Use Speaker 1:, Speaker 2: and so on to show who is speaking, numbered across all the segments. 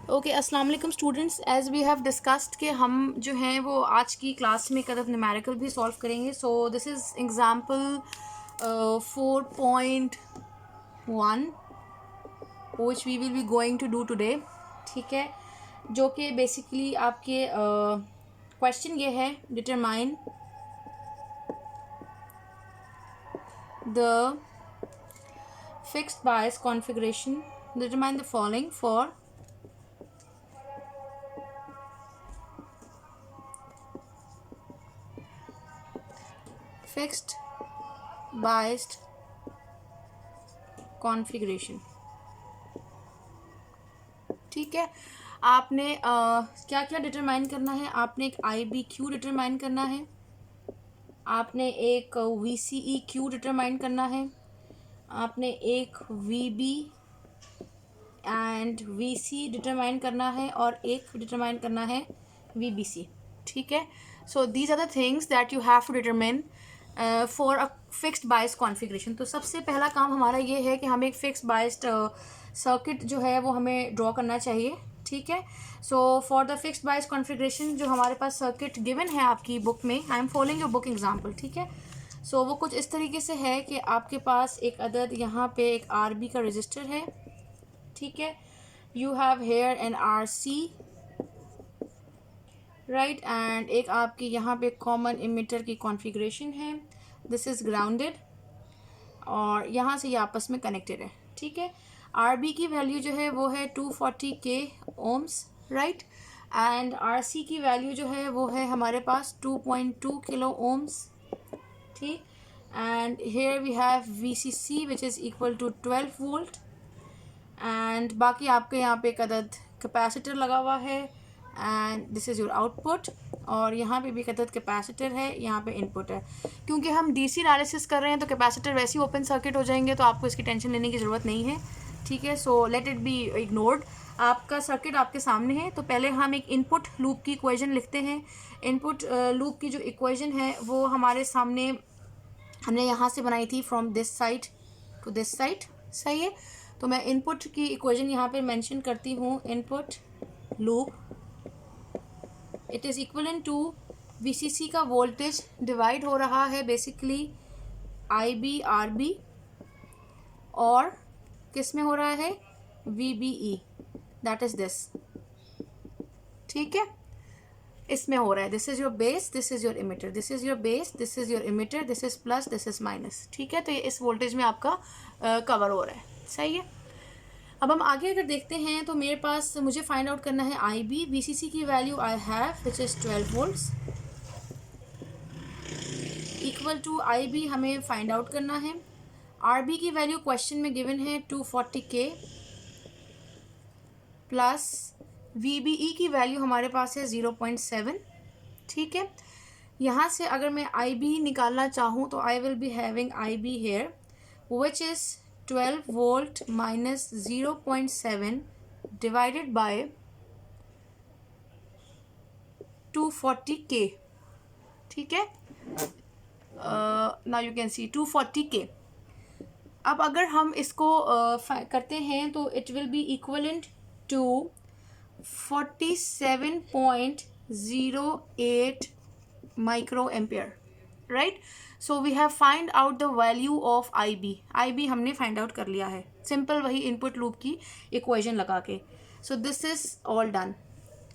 Speaker 1: Okay, अस्सलाम वालेकुम students. As we have discussed कि हम जो हैं वो आज की क्लास में कदर न्यूमेरिकल भी सॉल्व करेंगे। So this is example 4.1 which we will be going to do today. ठीक है, जो कि बेसिकली आपके क्वेश्चन ये है, determine the fixed bias configuration, determine the following for fixed biased configuration. ठीक है, आपने क्या क्या डिटरमाइन करना है? आपने एक आई बी क्यू डिटरमाइन करना है, आपने एक V C E Q determine करना है, आपने एक V B and V C determine करना है, और एक डिटरमाइन करना है वी बी सी। ठीक है, so these are the things that you have to determine for a fixed bias configuration. तो सबसे पहला काम हमारा ये है कि हमें एक फिक्स्ड बायस्ड सर्किट जो है वो हमें ड्रॉ करना चाहिए। ठीक है, so for the fixed bias configuration जो हमारे पास सर्किट गिवन है आपकी बुक में, I am following your book example. ठीक है, सो वो कुछ इस तरीके से है कि आपके पास एक अदद यहाँ पे एक आर बी का रजिस्टर है। ठीक है, you have here an R C, right, and एक आपकी यहाँ पे कॉमन इमिटर की कॉन्फ़िगरेशन है, दिस इज़ ग्राउंडेड, और यहाँ से ये आपस में कनेक्टेड है। ठीक है, आर बी की वैल्यू जो है वो है 240 K ohms, right, and R C की वैल्यू जो है वो है हमारे पास 2.2 किलो ओम्स। ठीक, and here we have V C C which is equal to 12 volt, and बाकी आपके यहाँ पे एक अदद कैपेसिटर लगा हुआ है, and this is your output, और यहाँ पे भी एक अदद कैपेसिटर है, यहाँ पे इनपुट है। क्योंकि हम डीसी एनालिसिस कर रहे हैं तो कैपेसिटर वैसे ही ओपन सर्किट हो जाएंगे, तो आपको इसकी टेंशन लेने की ज़रूरत नहीं है। ठीक है, so let it be ignored. आपका सर्किट आपके सामने है, तो पहले हम एक इनपुट लूप की इक्वेशन लिखते हैं। इनपुट लूप की जो इक्वेशन है वो हमारे सामने हमने यहाँ से बनाई थी, from this side to this side. सही है, तो मैं इनपुट की इक्वेशन यहाँ पे मेंशन करती हूँ। Input loop it is equivalent to V C C का वोल्टेज डिवाइड हो रहा है basically I B R B, और किस में हो रहा है, V B E, that is this. ठीक है, इसमें हो रहा है, this is your base, this is your emitter, this is your base, this is your emitter, this is plus, this is minus. ठीक है, तो ये इस वोल्टेज में आपका कवर हो रहा है। सही है, अब हम आगे अगर देखते हैं तो मेरे पास मुझे फाइंड आउट करना है आई बी। वी सी सी की value I have which is 12 volts, equal to I B हमें फाइंड आउट करना है। आर बी की वैल्यू क्वेश्चन में गिवन है 240 के, प्लस वी बी ई की वैल्यू हमारे पास है 0.7। ठीक है, यहाँ से अगर मैं आई बी निकालना चाहूँ तो I will be having I be here which is 12 volt minus 0.7 divided by 240 के। ठीक है, नाउ यू कैन सी 240 के। अब अगर हम इसको करते हैं तो it will be equivalent to 47.08 micro ampere, right. So we have find out the value of I B. I B हमने फाइंड आउट कर लिया है, सिंपल वही इनपुट लूप की इक्वेशन लगा के। So this is all done,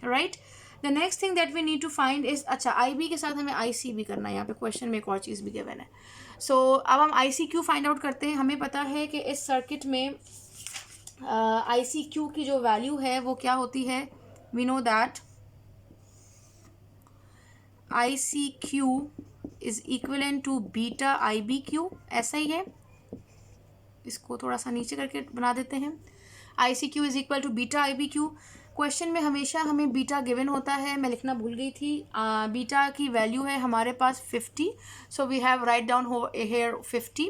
Speaker 1: right. The next thing that we need to find is, अच्छा I B के साथ हमें आई सी भी करना है। यहाँ पे क्वेश्चन में एक और चीज़ भी गिवन है। सो अब हम आई सी क्यू फाइंड आउट करते हैं। हमें पता है कि इस सर्किट में आई सी क्यू की जो वैल्यू है वो क्या होती है। We know that I C Q is equivalent to beta I B Q, ऐसा ही है। इसको थोड़ा सा नीचे करके बना देते हैं। I C Q is equal to beta I B Q. Question में हमेशा हमें बीटा गिवन होता है, मैं लिखना भूल गई थी। बीटा की वैल्यू है हमारे पास 50, so we have write down here 50।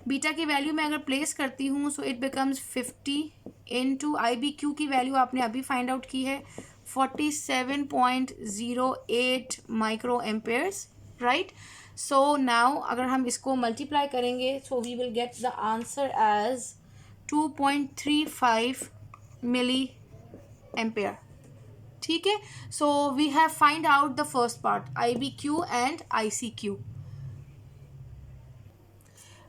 Speaker 1: Beta की वैल्यू मैं अगर प्लेस करती हूँ so it becomes 50 into I B Q की वैल्यू आपने अभी फाइंड आउट की है 47.08 micro amperes, right. So now अगर हम इसको मल्टीप्लाई करेंगे so we will get the answer as 2.35 milli ampere. ठीक है, so we have find out the first part IBQ and ICQ.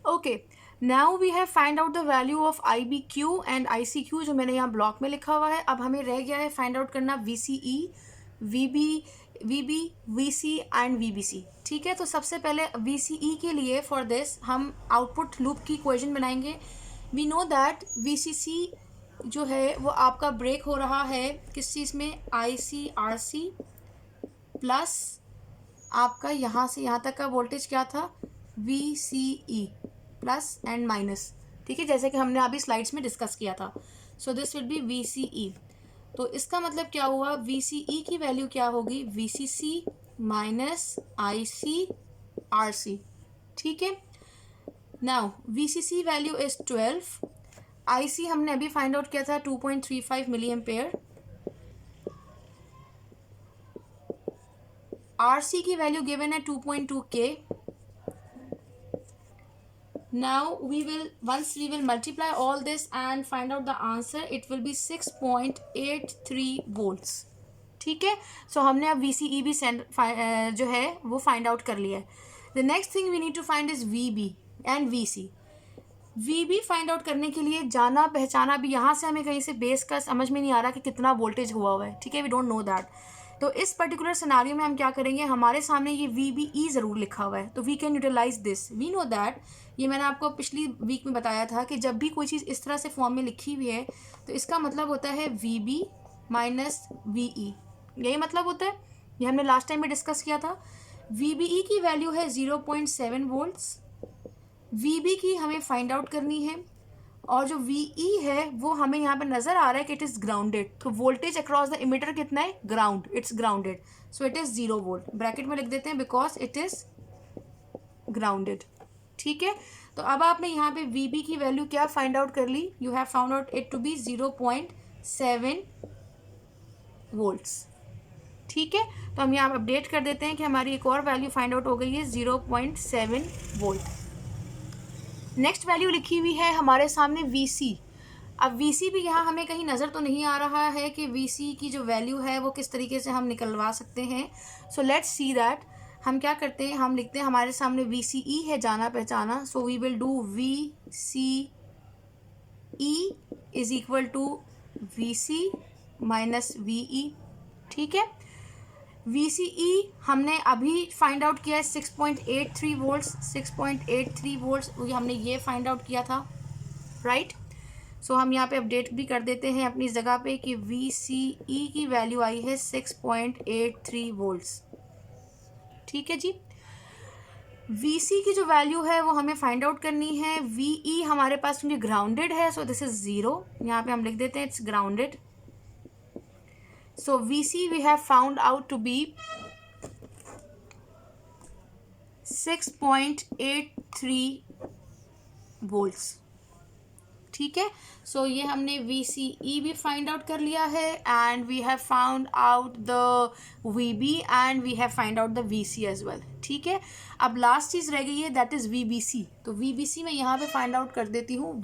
Speaker 1: Okay, now we have find out the value of IBQ and ICQ जो मैंने यहाँ block में लिखा हुआ है. अब हमें रह गया है फाइंड आउट करना VCE, VB, VC and VBC. ठीक है, तो सबसे पहले VCE के लिए फॉर दिस हम आउटपुट लूप की इक्वेशन बनाएंगे. वी नो दैट VCC जो है वो आपका ब्रेक हो रहा है किस चीज़ में, ICRC प्लस आपका यहाँ से यहाँ तक का वोल्टेज क्या था, VCE प्लस एंड माइनस. ठीक है, जैसे कि हमने अभी स्लाइड्स में डिस्कस किया था. So this will be VCE. तो इसका मतलब क्या हुआ, VCE की वैल्यू क्या होगी, VCC माइनस ICRC. ठीक है, now VCC value is 12, IC हमने अभी फाइंड आउट किया था 2.35 मिली एम्पेयर, RC की वैल्यू गिवन है 2.2 K. Now once we will multiply all this and find out the answer, it will be 6.83 volts. ठीक है, सो हमने अब VCE भी जो है वो फाइंड आउट कर लिया है. The next thing we need to find is VB and VC. VB find out करने के लिए जाना पहचाना भी, यहाँ से हमें कहीं से बेस का समझ में नहीं आ रहा कि कितना वोल्टेज हुआ है. ठीक है, वी डोंट नो दैट. तो इस पर्टिकुलर सिनारियो में हम क्या करेंगे, हमारे सामने ये VBE ज़रूर लिखा हुआ है, तो we can utilize this. We know that, ये मैंने आपको पिछली वीक में बताया था कि जब भी कोई चीज़ इस तरह से फॉर्म में लिखी हुई है तो इसका मतलब होता है VB माइनस VE. यही मतलब होता है, ये हमने लास्ट टाइम में डिस्कस किया था. VBE की वैल्यू है 0.7 वोल्ट्स. VB की हमें फाइंड आउट करनी है, और जो VE है वो हमें यहाँ पर नज़र आ रहा है कि इट इज़ ग्राउंडेड. तो वोल्टेज अक्रॉस द इमीटर कितना है, ground, it's grounded. So it is 0 volt. Bracket में लिख देते हैं बिकॉज इट इज़ ग्राउंडेड. ठीक है, तो अब आपने यहाँ पे VB की वैल्यू क्या फाइंड आउट कर ली, you have found out it to be 0.7 volts. ठीक है, तो हम यहाँ अपडेट कर देते हैं कि हमारी एक और वैल्यू फाइंड आउट हो गई है 0.7 वोल्ट. नेक्स्ट वैल्यू लिखी हुई है हमारे सामने VC. अब VC भी यहाँ हमें कहीं नज़र तो नहीं आ रहा है कि VC की जो वैल्यू है वो किस तरीके से हम निकलवा सकते हैं. So let's see that. हम क्या करते हैं, हम लिखते हैं हमारे सामने VCE है जाना पहचाना. So we will do VCE is equal to VC minus VE. ठीक है, VCE हमने अभी फाइंड आउट किया है 6.83 वोल्ट्स. 6.83 वोल्ट्स हमने ये फाइंड आउट किया था, राइट. सो हम यहाँ पे अपडेट भी कर देते हैं अपनी जगह पे कि VCE की वैल्यू आई है 6.83 वोल्ट्स. ठीक है जी, VC की जो वैल्यू है वो हमें फाइंड आउट करनी है. VE हमारे पास क्योंकि ग्राउंडेड है, सो दिस इज 0. यहाँ पे हम लिख देते हैं it's grounded. So VC we have found out to be 6.83 volts. ठीक है, सो ये हमने VCE भी फाइंड आउट कर लिया है and we have found out the VB and we have find out the VC as well. ठीक है, अब लास्ट चीज़ रह गई है दैट इज़ VBC. तो VBC मैं यहाँ पे फाइंड आउट कर देती हूँ.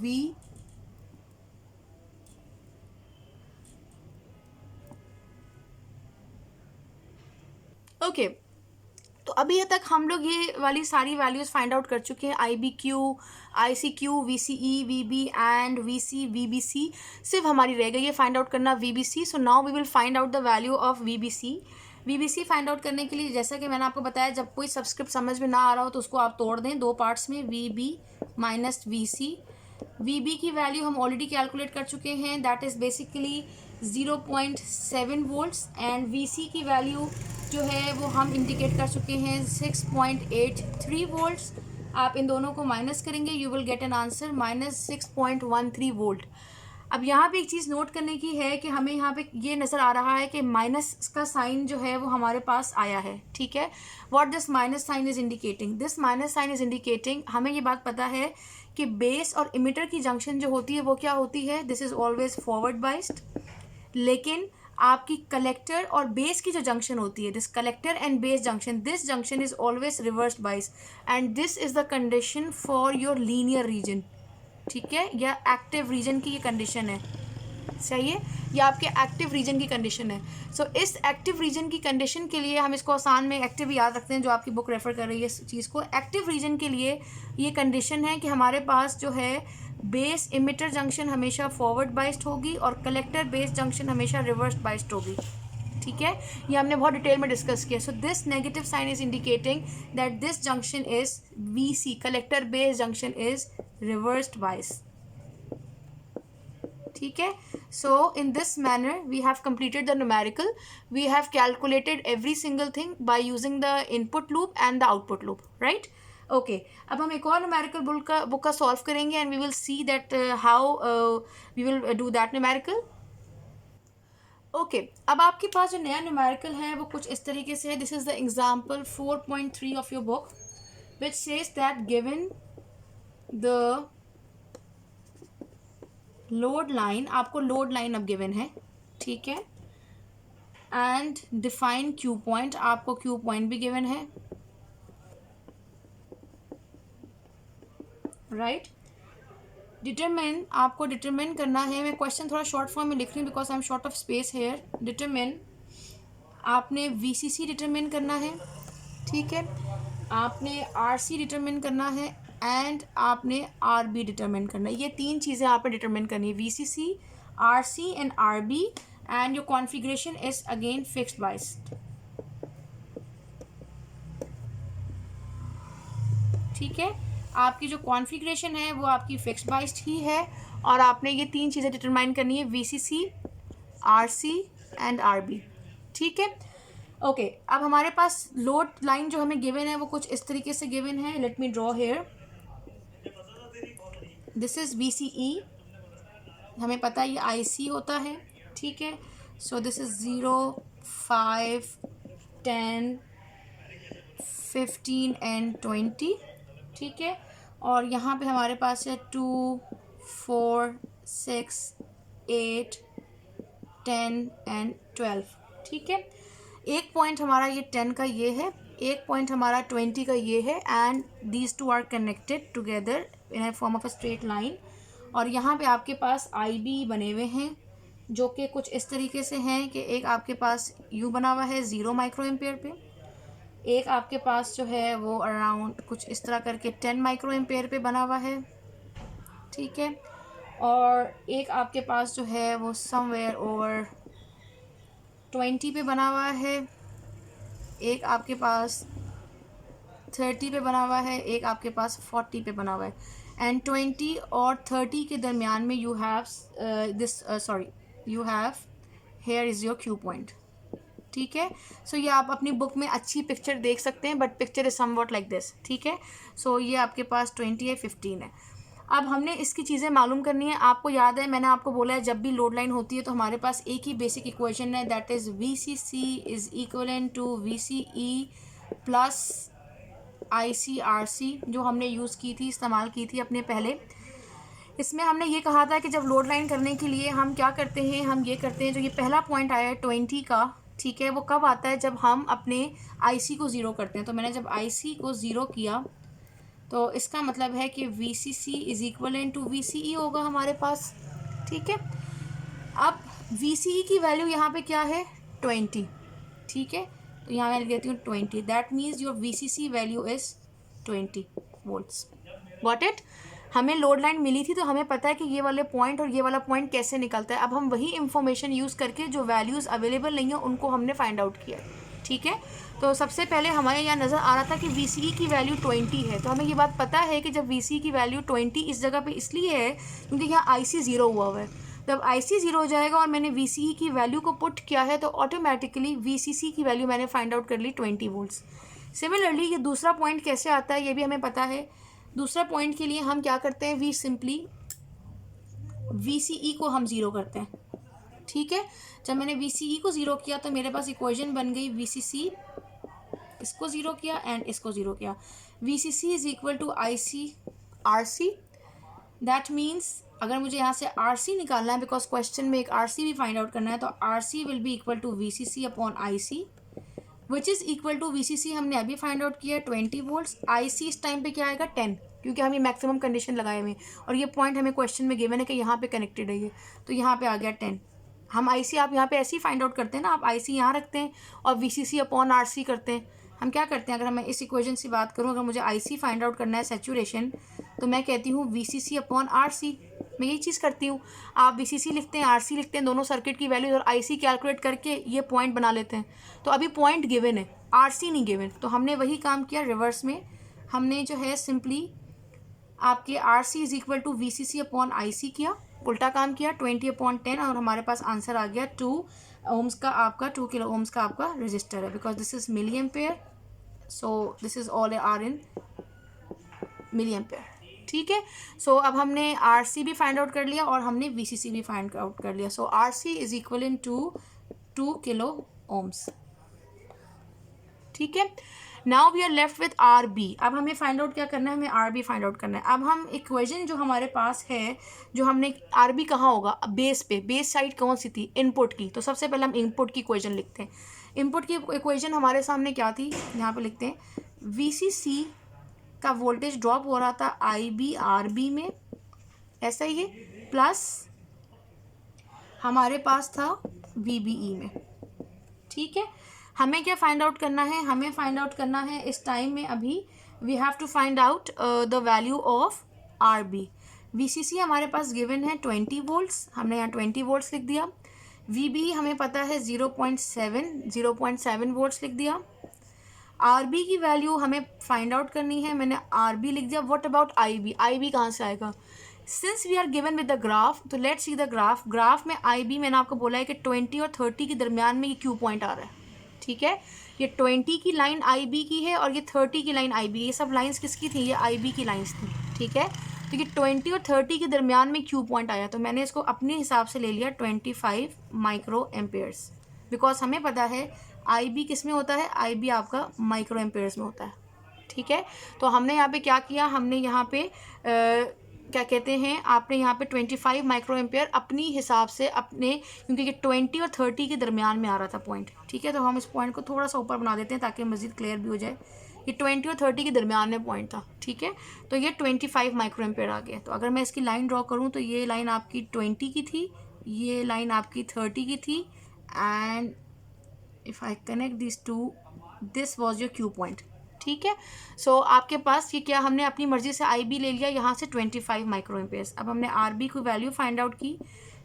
Speaker 1: ओके, तो अभी तक हम लोग ये वाली सारी वैल्यूज़ फाइंड आउट कर चुके हैं. IBQ, ICQ, VCE, VB and VC, VBC. सिर्फ हमारी रह गई है फाइंड आउट करना VBC. So now we will find out the value of VBC. VBC find out करने के लिए जैसा कि मैंने आपको बताया, जब कोई सबस्क्रिप्ट समझ में ना आ रहा हो तो उसको आप तोड़ दें दो पार्ट्स में, VB माइनस VC. VB की वैल्यू हम ऑलरेडी कैलकुलेट कर चुके हैं, that is basically 0.7 volts. And VC की वैल्यू जो है वो हम इंडिकेट कर चुके हैं 6.83 वोल्ट्स. आप इन दोनों को माइनस करेंगे, you will get an answer -6.13 volt. अब यहाँ पे एक चीज़ नोट करने की है कि हमें यहाँ पे ये नज़र आ रहा है कि माइनस का साइन जो है वो हमारे पास आया है. ठीक है, what this minus sign is indicating, this minus sign is indicating, हमें ये बात पता है कि बेस और इमिटर की जंक्शन जो होती है वो क्या होती है, this is always forward biased. लेकिन आपकी कलेक्टर और बेस की जो जंक्शन होती है, this collector and base junction, this junction is always reverse bias and this is the condition for your linear region. ठीक है, या एक्टिव रीजन की ये कंडीशन है. सही है, ये आपके एक्टिव रीजन की कंडीशन है। सो इस एक्टिव रीजन की कंडीशन के लिए हम इसको आसान में एक्टिव याद रखते हैं, जो आपकी बुक रेफर कर रही है इस चीज़ को। एक्टिव रीजन के लिए ये कंडीशन है कि हमारे पास जो है बेस इमिटर जंक्शन हमेशा फॉरवर्ड बाइस्ड होगी और कलेक्टर बेस जंक्शन हमेशा रिवर्स बाइस्ड होगी। ठीक है, ये हमने बहुत डिटेल में डिस्कस किया। So this negative sign is indicating that this junction is VC, collector base junction is reversed bias. ठीक है, so in this manner we have completed the numerical, we have calculated every single thing by using the input loop and the output loop, right. Okay, अब हम एक और numerical book का solve करेंगे and we will see that how we will do that numerical. Okay, अब आपके पास जो नया न्यूमेरिकल है वो कुछ इस तरीके से है। This is the example 4.3 of your book which says that given the load line, आपको लोड लाइन अब गिवन है, ठीक है, एंड डिफाइन क्यू पॉइंट, आपको क्यू पॉइंट भी गिवन है, राइट। डिटरमिन, आपको डिटरमिन करना है, मैं क्वेश्चन थोड़ा शॉर्ट फॉर्म में लिख रही हूँ because I am short of space here. Determine, आपने VCC डिटरमिन करना है, ठीक है, आपने RC डिटरमिन करना है एंड आपने RB डिटरमिन करना है। ये तीन चीज़ें आपने डिटरमिन करनी है, VCC, RC and RB, and your configuration is again fixed बाइस। ठीक है, आपकी जो कॉन्फ़िगरेशन है वो आपकी फिक्स्ड बाइस्ड ही है और आपने ये तीन चीज़ें डिटरमाइन करनी है, VCC, RC एंड RB। ठीक है, ओके, अब हमारे पास लोड लाइन जो हमें गिवन है वो कुछ इस तरीके से गिवन है। Let me draw here, this is VCE, हमें पता है ये IC होता है, ठीक है। सो दिस इज 0, 5, 10, 15 एंड 20, ठीक है, और यहाँ पे हमारे पास है 2, 4, 6, 8, 10 एंड 12, ठीक है। एक पॉइंट हमारा ये 10 का ये है, एक पॉइंट हमारा 20 का ये है, and these two are connected together in a form of a straight line. और यहाँ पे आपके पास IB बने हुए हैं जो कि कुछ इस तरीके से हैं कि एक आपके पास U बना हुआ है 0 माइक्रो एम्पेयर पे, एक आपके पास जो है वो अराउंड कुछ इस तरह करके 10 माइक्रो एम्पेयर पे बना हुआ है, ठीक है, और एक आपके पास जो है वो समवेयर ओवर 20 पे बना हुआ है, एक आपके पास 30 पे बना हुआ है, एक आपके पास 40 पे बना हुआ है, एंड 20 और 30 के दरमियान में you have here is your Q point. ठीक है, सो ये आप अपनी बुक में अच्छी पिक्चर देख सकते हैं, but picture is somewhat like this. ठीक है, सो ये आपके पास 20 है, 15 है। अब हमने इसकी चीज़ें मालूम करनी है। आपको याद है मैंने आपको बोला है जब भी लोड लाइन होती है तो हमारे पास एक ही बेसिक इक्वेशन है, that is VCC is equivalent to VCE plus ICRC, जो हमने यूज़ की थी, इस्तेमाल की थी अपने पहले। इसमें हमने ये कहा था कि जब लोड लाइन करने के लिए हम क्या करते हैं, हम ये करते हैं, जो ये पहला पॉइंट आया है 20 का, ठीक है, वो कब आता है, जब हम अपने IC को ज़ीरो करते हैं। तो मैंने जब IC को ज़ीरो किया तो इसका मतलब है कि VCC is equivalent to VCE होगा हमारे पास। ठीक है, अब VCE की वैल्यू यहाँ पे क्या है, 20, ठीक है, तो यहाँ मैं लिख देती हूँ 20, that means your VCC value is 20 volts. Got it. हमें लोड लाइन मिली थी तो हमें पता है कि ये वाले पॉइंट और ये वाला पॉइंट कैसे निकलता है। अब हम वही इंफॉर्मेशन यूज़ करके जो वैल्यूज़ अवेलेबल नहीं है उनको हमने फाइंड आउट किया। ठीक है, तो सबसे पहले हमारे यहाँ नज़र आ रहा था कि VCE की वैल्यू 20 है, तो हमें ये बात पता है कि जब VCE की वैल्यू 20 इस जगह पे इसलिए है क्योंकि यहाँ IC ज़ीरो हुआ है। जब IC ज़ीरो हो जाएगा और मैंने VCE की वैल्यू को पुट किया है तो ऑटोमेटिकली VCC की वैल्यू मैंने फाइंड आउट कर ली 20 वोल्ट्स। सिमिलरली ये दूसरा पॉइंट कैसे आता है ये भी हमें पता है। दूसरा पॉइंट के लिए हम क्या करते हैं, वी सिंपली VCE को हम ज़ीरो करते हैं। ठीक है, जब मैंने VCE को ज़ीरो किया तो मेरे पास इक्वेशन बन गई VCC, इसको ज़ीरो किया एंड इसको ज़ीरो किया, VCC is equal to ICRC। That means अगर मुझे यहाँ से RC निकालना है, बिकॉज क्वेश्चन में एक RC भी फाइंड आउट करना है, तो RC will be equal to VCC upon IC which is equal to VCC हमने अभी फाइंड आउट किया 20 वोल्ट्स, IC इस टाइम पे क्या आएगा 10, क्योंकि हम ये मैक्सिमम कंडीशन लगाए हुए हैं और ये पॉइंट हमें क्वेश्चन में गिवन है कि यहाँ पे कनेक्टेड है ये, तो यहाँ पे आ गया 10। हम IC आप यहाँ पे ऐसे ही फाइंड आउट करते हैं ना, आप IC यहाँ रखते हैं और VCC अपॉन RC करते हैं। हम क्या करते हैं, अगर मैं इस इक्वेशन से बात करूँ, अगर मुझे IC फाइंड आउट करना है सैचुरेशन, तो मैं कहती हूँ VCC अपॉन RC, मैं यही चीज़ करती हूँ। आप VCC लिखते हैं, RC लिखते हैं, दोनों सर्किट की वैल्यूज और IC कैलकुलेट करके ये पॉइंट बना लेते हैं। तो अभी पॉइंट गिवन है, RC नहीं गिवन, तो हमने वही काम किया रिवर्स में। हमने जो है सिंपली आपके RC is equal to VCC upon IC किया, उल्टा काम किया, 20/10, और हमारे पास आंसर आ गया 2 ओम्स का आपका 2 किलो ओम्स का आपका रजिस्टर है, because this is milli ampere, so this is all are in milli ampere. ठीक है, सो अब हमने RC भी फाइंड आउट कर लिया और हमने VCC भी फाइंड आउट कर लिया। So RC is equal in to 2 kilo ohms. ठीक है, now we are left with RB। अब हमें फाइंड आउट क्या करना है, हमें RB फाइंड आउट करना है। अब हम इक्वेशन जो हमारे पास है, जो हमने RB कहाँ होगा, बेस पे, बेस साइड कौन सी थी, इनपुट की, तो सबसे पहले हम इनपुट की इक्वेशन लिखते हैं। इनपुट की इक्वेशन हमारे सामने क्या थी, यहाँ पे लिखते हैं, VCC का वोल्टेज ड्रॉप हो रहा था IB RB में, ऐसा ही है, प्लस हमारे पास था VBE में। ठीक है, हमें क्या फाइंड आउट करना है, हमें फाइंड आउट करना है इस टाइम में, अभी we have to find out the value of RB। VCC हमारे पास गिवन है 20 वोल्ट्स, हमने यहाँ 20 वोल्ट्स लिख दिया। VBE हमें पता है 0.7 वोल्ट्स लिख दिया। RB की वैल्यू हमें फाइंड आउट करनी है, मैंने RB लिख दिया। व्हाट अबाउट IB, IB कहाँ से आएगा, since we are given with the graph, तो let's see the graph. Graph में IB मैंने आपको बोला है कि 20 और 30 के दरमियान में ये क्यू पॉइंट आ रहा है। ठीक है, ये 20 की लाइन IB की है और ये 30 की लाइन IB, ये सब लाइंस किसकी थी, ये IB की लाइंस थी। ठीक है, तो ये 20 और 30 के दरमियान में क्यू पॉइंट आया, तो मैंने इसको अपने हिसाब से ले लिया 25 माइक्रो एम्पेयर्स, बिकॉज हमें पता है IB किस में होता है, IB आपका माइक्रो एम्पेयर्स में होता है। ठीक है, तो हमने यहाँ पे क्या किया, हमने यहाँ पे क्या कहते हैं, आपने यहाँ पे 25 माइक्रो एम्पेयर अपनी हिसाब से अपने, क्योंकि ये 20 और 30 के दरमियान में आ रहा था पॉइंट। ठीक है, तो हम इस पॉइंट को थोड़ा सा ऊपर बना देते हैं ताकि मज़ीद क्लियर भी हो जाए। ये 20 और 30 के दरमियान में पॉइंट था। ठीक है, तो ये 25 माइक्रो एम्पेयर आ गया। तो अगर मैं इसकी लाइन ड्रॉ करूँ तो ये लाइन आपकी 20 की थी, ये लाइन आपकी 30 की थी, and if I connect this to, this was your Q point. ठीक है, सो आपके पास ये क्या, हमने अपनी मर्जी से IB ले लिया यहाँ से 25 माइक्रो एम्पेयर्स। अब हमने RB की वैल्यू फाइंड आउट की,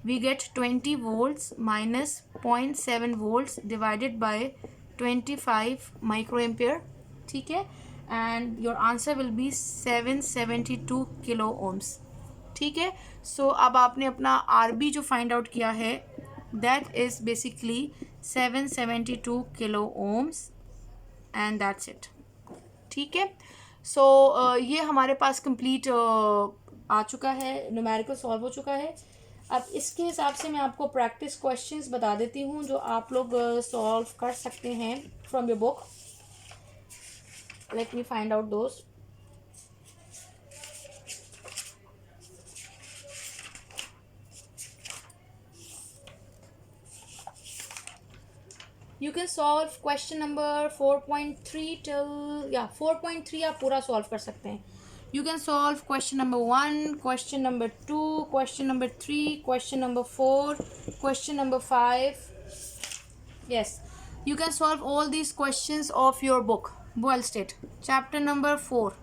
Speaker 1: we get 20 volts minus 0.7 volts divided by 25 micro ampere. ठीक है, and your answer will be 772 kilo ohms. ठीक है, सो अब आपने अपना RB जो फाइंड आउट किया है, that is basically 772 kilo ohms, and that's it. ठीक है, सो ये हमारे पास कंप्लीट आ चुका है, न्यूमेरिकल सॉल्व हो चुका है। अब इसके हिसाब से मैं आपको प्रैक्टिस क्वेश्चंस बता देती हूँ जो आप लोग सॉल्व कर सकते हैं from your book. Let me find out दोस्त। You can solve question number 4.3 till 4.3 आप पूरा सॉल्व कर सकते हैं। You can solve question number 1, question number 2, question number 3, question number 4, question number 5. Yes, you can solve all these questions of your book Boyle State chapter number 4।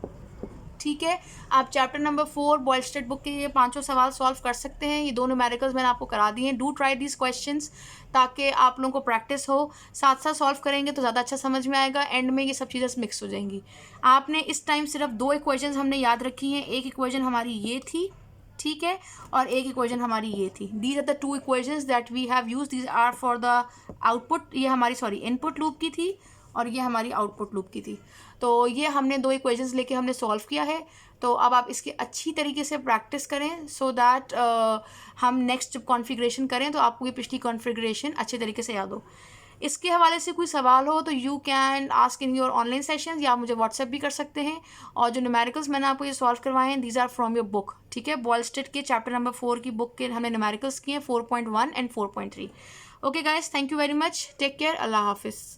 Speaker 1: ठीक है, आप chapter number 4 Boylestad book के ये 5 सवाल solve कर सकते हैं। ये 2 न्यूमेरिकल्स मैंने आपको करा दिए हैं। डू ट्राई दिस क्वेश्चंस ताकि आप लोगों को प्रैक्टिस हो, साथ साथ सॉल्व करेंगे तो ज़्यादा अच्छा समझ में आएगा, एंड में ये सब चीज़ें मिक्स हो जाएंगी। आपने इस टाइम सिर्फ 2 इक्वेशंस हमने याद रखी हैं। एक इक्वेशन हमारी ये थी, ठीक है, और एक इक्वेशन हमारी ये थी। These are the 2 equations that we have use, these are for the output. ये हमारी इनपुट लूप की थी और ये हमारी आउटपुट लूप की थी। तो ये हमने 2 इक्वेशंस लेके हमने सॉल्व किया है। तो अब आप इसकी अच्छी तरीके से प्रैक्टिस करें सो दैट हम नेक्स्ट जब कॉन्फ़िगरेशन करें तो आपको ये पिछली कॉन्फ़िगरेशन अच्छे तरीके से याद हो। इसके हवाले से कोई सवाल हो तो you can ask in your online sessions, या आप मुझे व्हाट्सएप भी कर सकते हैं। और जो न्यूमेरिकल्स मैंने आपको ये सॉल्व करवाए हैं, these are from your book. ठीक है, बॉयल स्टेट के चैप्टर नंबर 4 की बुक के हमने न्यूमेरिकल्स किए हैं 4.1 and 4.3। Okay guys, thank you very much, take care, अल्लाह हाफिज़।